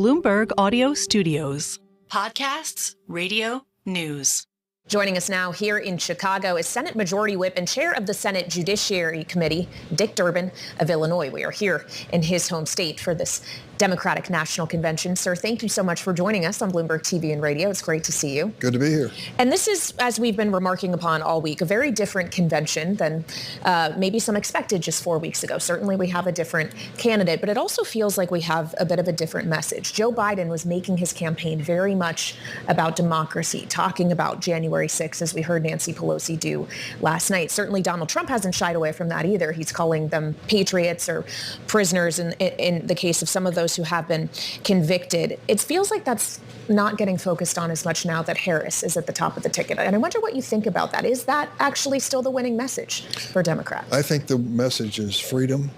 Bloomberg Audio Studios. Podcasts, radio, news. Joining us now here in Chicago is Senate Majority Whip and Chair of the Senate Judiciary Committee, Dick Durbin of Illinois. We are here in his home state for this Democratic National Convention. Sir, thank you so much for joining us on Bloomberg TV and radio. It's great to see you. Good to be here. And this is, as we've been remarking upon all week, a very different convention than maybe some expected just 4 weeks ago. Certainly we have a different candidate, but it also feels like we have a bit of a different message. Joe Biden was making his campaign very much about democracy, talking about January 6th, as we heard Nancy Pelosi do last night. Certainly Donald Trump hasn't shied away from that either. He's calling them patriots or prisoners in the case of some of those who have been convicted. It feels like that's not getting focused on as much now that Harris is at the top of the ticket. And I wonder what you think about that. Is that actually still the winning message for Democrats? I think the message is freedom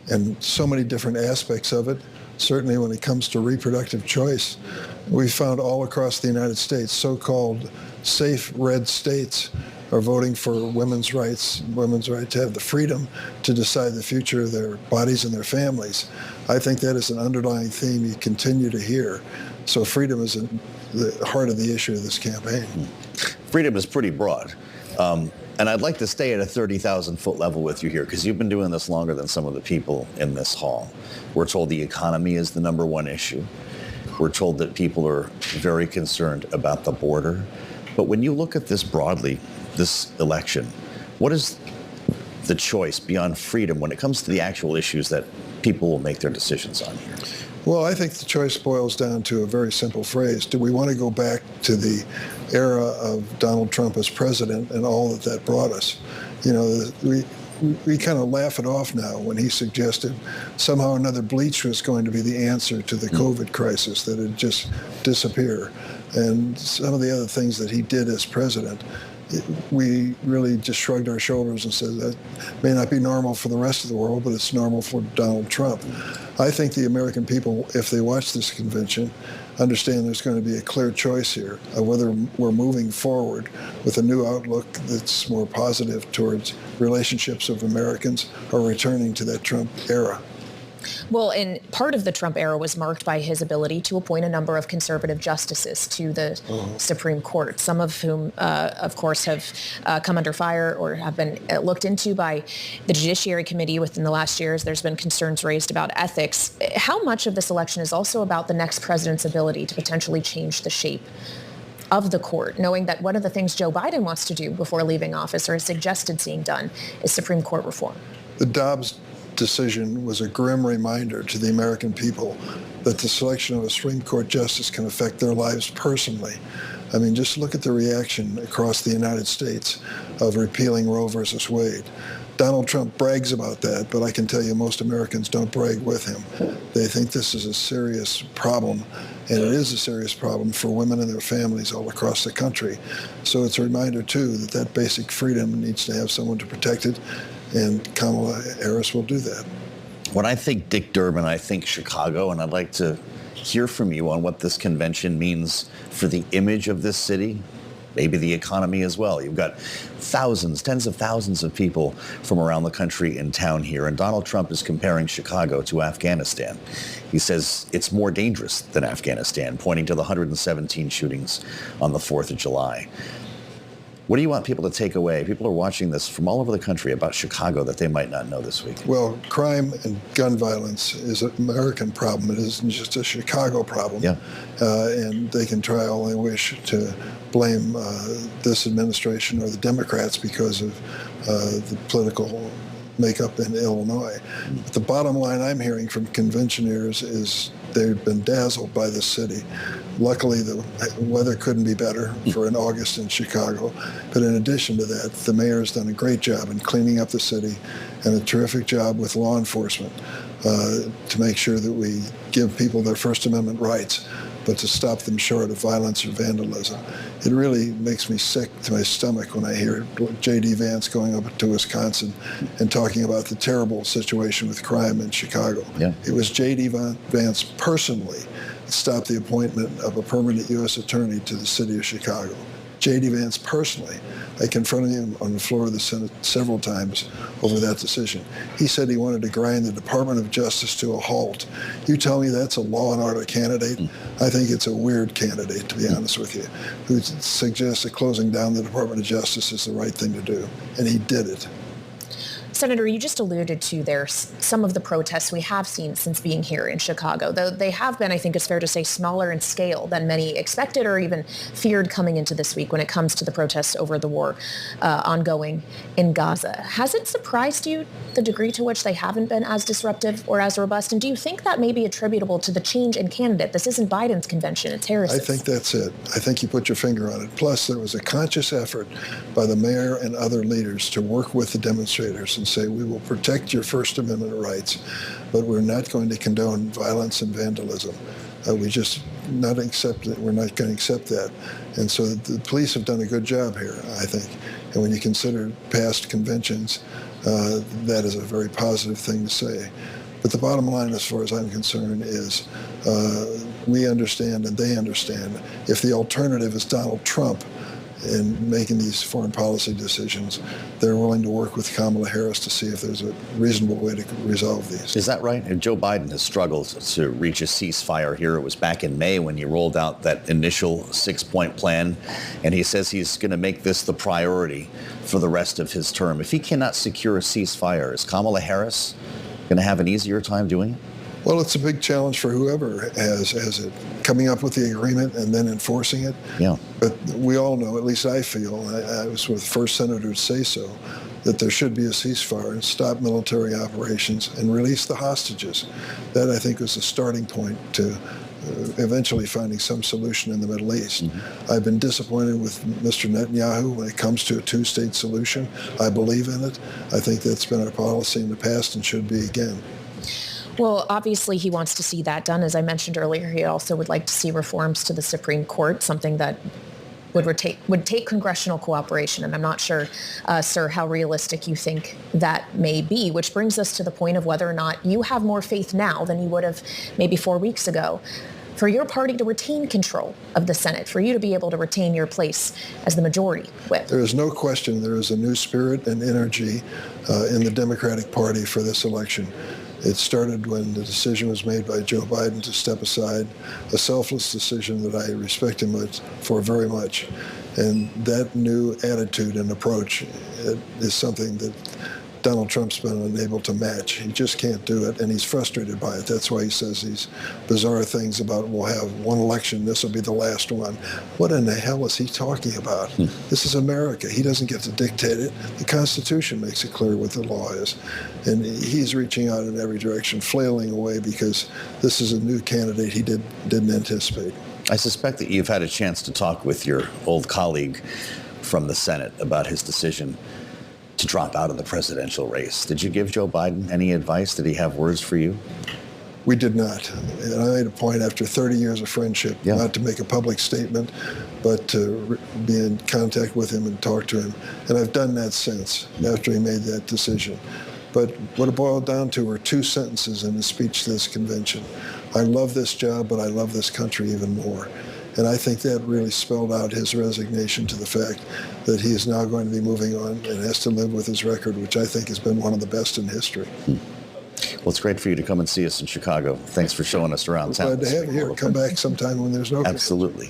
and so many different aspects of it. Certainly when it comes to reproductive choice, we found all across the United States, so-called safe red states are voting for women's right to have the freedom to decide the future of their bodies and their families. I think that is an underlying theme you continue to hear. So freedom is the heart of the issue of this campaign. Freedom is pretty broad. And I'd like to stay at a 30,000-foot level with you here, because you've been doing this longer than some of the people in this hall. We're told the economy is the number one issue. We're told that people are very concerned about the border. But when you look at this broadly, this election, what is the choice beyond freedom when it comes to the actual issues that people will make their decisions on here? Well, I think the choice boils down to a very simple phrase. Do we want to go back to the era of Donald Trump as president and all that brought us? You know, we kind of laugh it off now when he suggested somehow or another bleach was going to be the answer to the COVID crisis, that it'd just disappear. And some of the other things that he did as president, we really just shrugged our shoulders and said that may not be normal for the rest of the world, but it's normal for Donald Trump. I think the American people, if they watch this convention, understand there's going to be a clear choice here of whether we're moving forward with a new outlook that's more positive towards relationships of Americans or returning to that Trump era. Well, and part of the Trump era was marked by his ability to appoint a number of conservative justices to the Supreme Court, some of whom, of course, have come under fire or have been looked into by the Judiciary Committee within the last years. There's been concerns raised about ethics. How much of this election is also about the next president's ability to potentially change the shape of the court, knowing that one of the things Joe Biden wants to do before leaving office, or has suggested seeing done, is Supreme Court reform? The Dobbs decision was a grim reminder to the American people that the selection of a Supreme Court justice can affect their lives personally. I mean, just look at the reaction across the United States of repealing Roe versus Wade. Donald Trump brags about that, but I can tell you most Americans don't brag with him. They think this is a serious problem, and it is a serious problem for women and their families all across the country. So it's a reminder, too, that that basic freedom needs to have someone to protect it, and Kamala Harris will do that. When I think Dick Durbin, I think Chicago, and I'd like to hear from you on what this convention means for the image of this city, maybe the economy as well. You've got thousands, tens of thousands of people from around the country in town here, and Donald Trump is comparing Chicago to Afghanistan. He says it's more dangerous than Afghanistan, pointing to the 117 shootings on the 4th of July. What do you want people to take away? People are watching this from all over the country about Chicago that they might not know this week. Well, crime and gun violence is an American problem. It isn't just a Chicago problem. Yeah. And they can try all they wish to blame this administration or the Democrats because of the political makeup in Illinois. But the bottom line I'm hearing from conventioneers is they've been dazzled by the city. Luckily, the weather couldn't be better for an August in Chicago. But in addition to that, the mayor has done a great job in cleaning up the city and a terrific job with law enforcement to make sure that we give people their First Amendment rights, but to stop them short of violence or vandalism. It really makes me sick to my stomach when I hear J.D. Vance going up to Wisconsin and talking about the terrible situation with crime in Chicago. Yeah. It was J.D. Vance personally that stopped the appointment of a permanent U.S. attorney to the city of Chicago. J.D. Vance personally. I confronted him on the floor of the Senate several times over that decision. He said he wanted to grind the Department of Justice to a halt. You tell me that's a law and order candidate? I think it's a weird candidate, to be honest with you, who suggests that closing down the Department of Justice is the right thing to do. And he did it. Senator, you just alluded to some of the protests we have seen since being here in Chicago, though they have been, I think it's fair to say, smaller in scale than many expected or even feared coming into this week when it comes to the protests over the war ongoing in Gaza. Has it surprised you the degree to which they haven't been as disruptive or as robust? And do you think that may be attributable to the change in candidate? This isn't Biden's convention, it's Harris's. I think that's it. I think you put your finger on it. Plus, there was a conscious effort by the mayor and other leaders to work with the demonstrators and say, we will protect your First Amendment rights, but we're not going to condone violence and vandalism. We just not accept it. We're not going to accept that. And so the police have done a good job here, I think. And when you consider past conventions, that is a very positive thing to say. But the bottom line, as far as I'm concerned, is we understand and they understand. If the alternative is Donald Trump in making these foreign policy decisions, they're willing to work with Kamala Harris to see if there's a reasonable way to resolve these. Is that right? And Joe Biden has struggled to reach a ceasefire here. It was back in May when he rolled out that initial 6-point plan, and he says he's going to make this the priority for the rest of his term. If he cannot secure a ceasefire, is Kamala Harris going to have an easier time doing it? Well, it's a big challenge for whoever has it, coming up with the agreement and then enforcing it. Yeah. But we all know, at least I feel, I was with the first senator to say so, that there should be a ceasefire and stop military operations and release the hostages. That, I think, was the starting point to eventually finding some solution in the Middle East. Mm-hmm. I've been disappointed with Mr. Netanyahu when it comes to a two-state solution. I believe in it. I think that's been our policy in the past and should be again. Well, obviously, he wants to see that done. As I mentioned earlier, he also would like to see reforms to the Supreme Court, something that would take congressional cooperation. And I'm not sure, sir, how realistic you think that may be, which brings us to the point of whether or not you have more faith now than you would have maybe 4 weeks ago for your party to retain control of the Senate, for you to be able to retain your place as the majority whip. There is no question there is a new spirit and energy in the Democratic Party for this election. It started when the decision was made by Joe Biden to step aside, a selfless decision that I respect him for very much. And that new attitude and approach is something that Donald Trump's been unable to match. He just can't do it, and he's frustrated by it. That's why he says these bizarre things about, we'll have one election, this will be the last one. What in the hell is he talking about? This is America. He doesn't get to dictate it. The Constitution makes it clear what the law is. And he's reaching out in every direction, flailing away because this is a new candidate he didn't anticipate. I suspect that you've had a chance to talk with your old colleague from the Senate about his decision to drop out of the presidential race. Did you give Joe Biden any advice? Did he have words for you? We did not. And I made a point after 30 years of friendship not to make a public statement, but to be in contact with him and talk to him. And I've done that since, after he made that decision. But what it boiled down to were 2 sentences in his speech to this convention. I love this job, but I love this country even more. And I think that really spelled out his resignation to the fact that he is now going to be moving on and has to live with his record, which I think has been one of the best in history. Well, it's great for you to come and see us in Chicago. Thanks for showing us around town. Glad to have you here. Come back sometime when there's no. Absolutely.